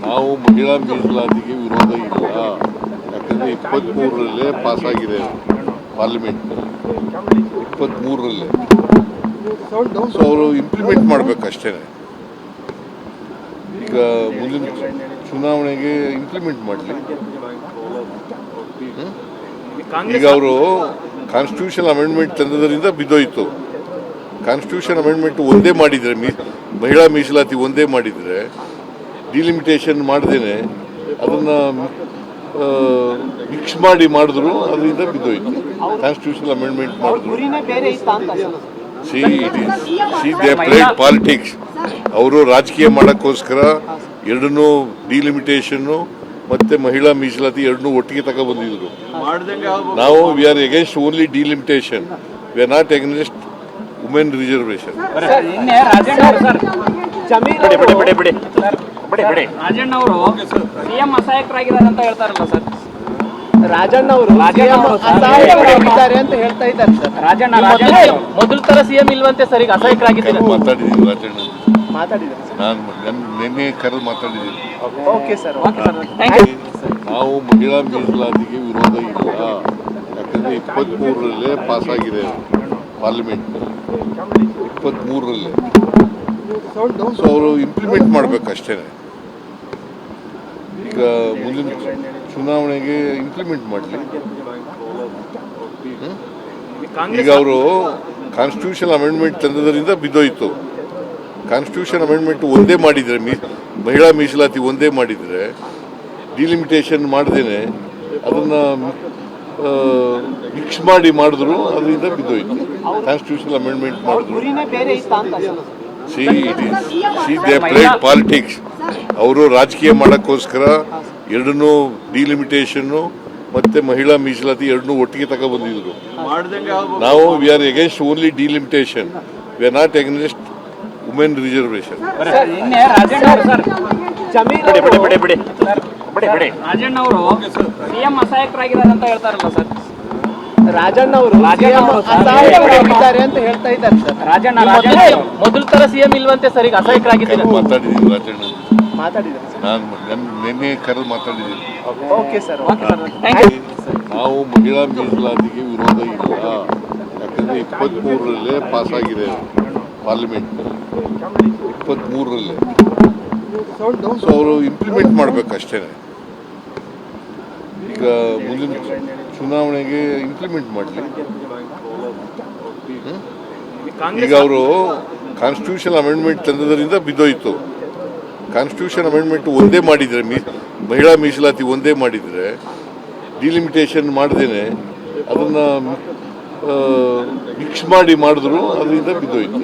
ನಾವು ಮಹಿಳಾ ಮೀಸಲಾತಿಗೆ ವಿರೋಧ ಇಲ್ಲ. ಯಾಕಂದರೆ 23ರಲ್ಲೇ ಪಾಸಾಗಿದೆ ಪಾರ್ಲಿಮೆಂಟ್ 23ರಲ್ಲೇ. ಸೊ ಅವರು ಇಂಪ್ಲಿಮೆಂಟ್ ಮಾಡಬೇಕಷ್ಟೇ. ಈಗ ಮುಂದಿನ ಚುನಾವಣೆಗೆ ಇಂಪ್ಲಿಮೆಂಟ್ ಮಾಡಲಿ. ಈಗ ಅವರು ಕಾನ್ಸ್ಟಿಟ್ಯೂಷನ್ ಅಮೆಂಡ್ಮೆಂಟ್ ತಂದದರಿಂದ ಬಿದ್ದೋಯ್ತು. ಕಾನ್ಸ್ಟಿಟ್ಯೂಷನ್ ಅಮೆಂಡ್ಮೆಂಟ್ ಒಂದೇ ಮಾಡಿದರೆ, ಮಹಿಳಾ ಮೀಸಲಾತಿ ಒಂದೇ ಮಾಡಿದರೆ, ಡಿಲಿಮಿಟೇಷನ್ ಮಾಡ್ದೇನೆ ಅದನ್ನು ಮಿಕ್ಸ್ ಮಾಡಿದ್ರು ಅದರಿಂದ ಬಿದ್ದೋಯ್ತು. ಕಾನ್ಸ್ಟಿಟ್ಯೂಷನ್ ಅಮೆಂಡ್ಮೆಂಟ್ ಮಾಡಿದ್ರು. They played politics. ಅವರು ರಾಜಕೀಯ ಮಾಡೋಕ್ಕೋಸ್ಕರ ಎರಡನ್ನೂ ಡಿಲಿಮಿಟೇಷನ್ನು ಮತ್ತೆ ಮಹಿಳಾ ಮೀಸಲಾತಿ ಎರಡನ್ನೂ ಒಟ್ಟಿಗೆ ತಗೊಬಂದಿದ್ರು. ನಾವು we are against only delimitation, we are not against women reservation. Rajanna ಅವರು ಸಿಎಂ ಅಸಹಾಯಕರಾಗಿದ್ದಾರೆ ಅಂತ ಹೇಳ್ತಾರಲ್ಲ ಸರ್. ರಾಜಣ್ಣ ಅವರು ಅಸಹಾಯಕರಾಗಿದ್ದಾರೆ ಅಂತ ಹೇಳ್ತಾ ಇದ್ದಾರೆ ಸರ್. ರಾಜಣ್ಣ ಮೊದಲ ತರ ಸಿಎಂ ಇಲ್ವಂತೆ ಸರ್, ಈಗ ಅಸಹಾಯಕರಾಗಿದ್ದಾರೆ. ಮಾತಾಡಿದ್ದೀನಿ ರಾಜಣ್ಣ, ಮಾತಾಡಿದ್ದಾರೆ ನಾನು ನಿನ್ನೆ ಕರೆದು ಮಾತಾಡಿದ್ದೀನಿ. Okay sir. ನಾವು ಮಹಿಳಾ ಮೀಸಲಾತಿಗೆ ವಿರೋಧ ಇಲ್ಲ. ಯಾಕಂದರೆ 23ರಲ್ಲೇ ಪಾಸಾಗಿದೆ ಪಾರ್ಲಿಮೆಂಟ್ 23ರಲ್ಲೇ. ಸೊ ಅವರು ಇಂಪ್ಲಿಮೆಂಟ್ ಮಾಡಬೇಕಷ್ಟೇ. ಈಗ ಮುಂದಿನ ಚುನಾವಣೆಗೆ ಇಂಪ್ಲಿಮೆಂಟ್ ಮಾಡಲಿ. ಈಗ ಅವರು ಕಾನ್ಸ್ಟಿಟ್ಯೂಷನ್ ಅಮೆಂಡ್ಮೆಂಟ್ ತಂದದರಿಂದ ಬಿದ್ದೋಯ್ತು. ಕಾನ್ಸ್ಟಿಟ್ಯೂಷನ್ ಅಮೆಂಡ್ಮೆಂಟ್ ಒಂದೇ ಮಾಡಿದರೆ, ಮಹಿಳಾ ಮೀಸಲಾತಿ ಒಂದೇ ಮಾಡಿದರೆ, ಡಿಲಿಮಿಟೇಷನ್ ಮಾಡ್ದೇನೆ ಅದನ್ನು ಮಿಕ್ಸ್ ಮಾಡಿದ್ರು ಅದರಿಂದ ಬಿದ್ದೋಯ್ತು. ಕಾನ್ಸ್ಟಿಟ್ಯೂಷನ್ ಅಮೆಂಡ್ಮೆಂಟ್ ಮಾಡಿದ್ರು. They played politics. ಅವರು ರಾಜಕೀಯ ಮಾಡೋಕ್ಕೋಸ್ಕರ ಎರಡನ್ನೂ ಡಿಲಿಮಿಟೇಷನ್ನು ಮತ್ತೆ ಮಹಿಳಾ ಮೀಸಲಾತಿ ಎರಡನ್ನೂ ಒಟ್ಟಿಗೆ ತಗೊಬಂದಿದ್ರು. ನಾವು we are against only delimitation, we are not against women reservation. Rajanna ಅವರು ಸಿಎಂ ಅಸಹಾಯಕರಾಗಿದ್ದಾರೆ ಅಂತ ಹೇಳ್ತಾರಲ್ಲ ಸರ್. ರಾಜಣ್ಣ ಅವರು ಅಸಹಾಯಕರಾಗಿದ್ದಾರೆ ಅಂತ ಹೇಳ್ತಾ ಇದ್ದಾರೆ ಸರ್. ರಾಜಣ್ಣ ಮೊದಲ ತರ ಸಿಎಂ ಇಲ್ವಂತೆ ಸರ್, ಈಗ ಅಸಹಾಯಕರಾಗಿದ್ದಾರೆ. ಮಾತಾಡಿದ್ದೀನಿ ರಾಜಣ್ಣ, ಮಾತಾಡಿದ್ದಾರೆ ನಾನು ನಿನ್ನೆ ಕರೆದು ಮಾತಾಡಿದ್ದೀನಿ. Okay sir. ನಾವು ಮಹಿಳಾ ಮೀಸಲಾತಿಗೆ ವಿರೋಧ ಇಲ್ಲ. ಯಾಕಂದರೆ 23ರಲ್ಲೇ ಪಾಸಾಗಿದೆ ಪಾರ್ಲಿಮೆಂಟ್ 23ರಲ್ಲೇ. ಸೊ ಅವರು ಇಂಪ್ಲಿಮೆಂಟ್ ಮಾಡಬೇಕಷ್ಟೇ. ಈಗ ಮುಂದಿನ ಚುನಾವಣೆಗೆ ಇಂಪ್ಲಿಮೆಂಟ್ ಮಾಡಲಿ. ಈಗ ಅವರು ಕಾನ್ಸ್ಟಿಟ್ಯೂಷನ್ ಅಮೆಂಡ್ಮೆಂಟ್ ತಂದದರಿಂದ ಬಿದ್ದೋಯ್ತು. ಕಾನ್ಸ್ಟಿಟ್ಯೂಷನ್ ಅಮೆಂಡ್ಮೆಂಟ್ ಒಂದೇ ಮಾಡಿದರೆ, ಮಹಿಳಾ ಮೀಸಲಾತಿ ಒಂದೇ ಮಾಡಿದರೆ, ಡಿಲಿಮಿಟೇಷನ್ ಮಾಡ್ದೇನೆ ಅದನ್ನು ಮಿಕ್ಸ್ ಮಾಡಿದ್ರು ಅದರಿಂದ ಬಿದ್ದೋಯ್ತು.